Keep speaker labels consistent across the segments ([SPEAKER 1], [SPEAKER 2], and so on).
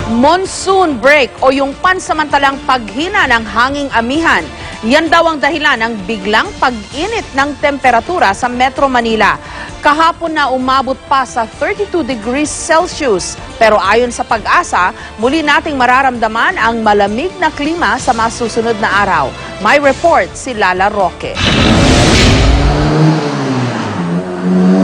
[SPEAKER 1] Monsoon break o yung pansamantalang paghina ng hanging amihan. Yan daw ang dahilan ng biglang pag-init ng temperatura sa Metro Manila. Kahapon na umabot pa sa 32 degrees Celsius. Pero ayon sa Pag-asa, muli nating mararamdaman ang malamig na klima sa mga susunod na araw. May report si Lala Roque.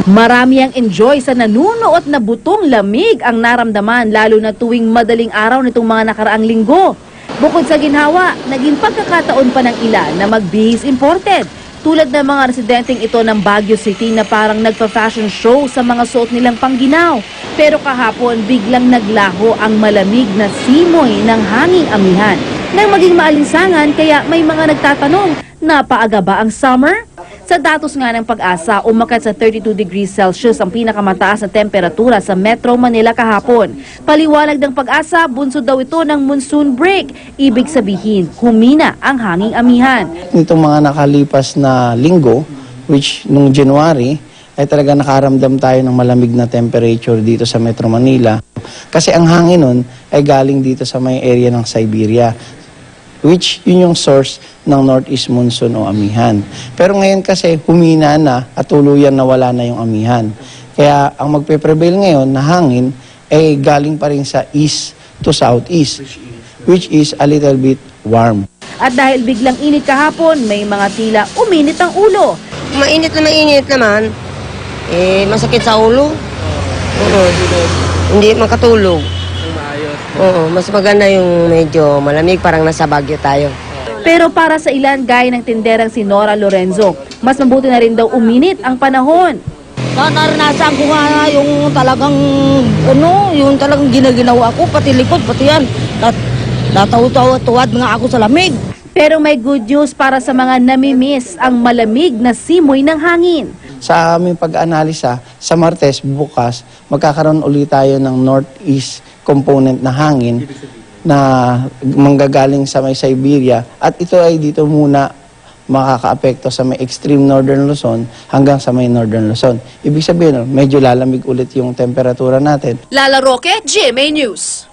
[SPEAKER 2] Marami ang enjoy sa nanunuot na butong lamig ang naramdaman lalo na tuwing madaling araw nitong mga nakaraang linggo. Bukod sa ginhawa, naging pagkakataon pa ng ilan na magbihis imported. Tulad ng mga residenteng ito ng Baguio City na parang nagpa-fashion show sa mga suot nilang pangginaw. Pero kahapon biglang naglaho ang malamig na simoy ng hanging amihan. Nang maging maalinsangan kaya may mga nagtatanong, napaaga ba ang summer? Sa datos nga ng Pag-asa, umakyat sa 32 degrees Celsius ang pinakamataas na temperatura sa Metro Manila kahapon. Paliwanag ng Pag-asa, bunsod daw ito ng monsoon break. Ibig sabihin, humina ang hanging amihan.
[SPEAKER 3] Nitong mga nakalipas na linggo, which nung January, ay talaga nakaramdam tayo ng malamig na temperature dito sa Metro Manila. Kasi ang hangin nun ay galing dito sa may area ng Siberia, which yun yung source ng northeast monsoon o amihan. Pero ngayon kasi humina na at tuluyan na wala na yung amihan. Kaya ang magpe-prevail ngayon na hangin ay galing pa rin sa east to southeast, which is a little bit warm.
[SPEAKER 2] At dahil biglang init kahapon, may mga tila uminit ang ulo.
[SPEAKER 4] Mainit naman, masakit sa ulo. Hindi makatulog. Oo, mas maganda yung medyo malamig, parang nasa Baguio tayo.
[SPEAKER 2] Pero para sa ilan, gaya ng tinderang si Nora Lorenzo, mas mabuti na rin daw uminit ang panahon.
[SPEAKER 5] Naranasan ko nga yung talagang ginaginawa ko, pati likod, pati yan. Nataw-tuwad nga ako sa lamig.
[SPEAKER 2] Pero may good news para sa mga namimiss ang malamig na simoy ng hangin.
[SPEAKER 3] Sa aming pag-analisa, sa Martes bukas, magkakaroon ulit tayo ng northeast component na hangin na manggagaling sa may Siberia. At ito ay dito muna makakaapekto sa may extreme northern Luzon hanggang sa may northern Luzon. Ibig sabihin, medyo lalamig ulit yung temperatura natin.
[SPEAKER 1] Lala Roque, GMA News.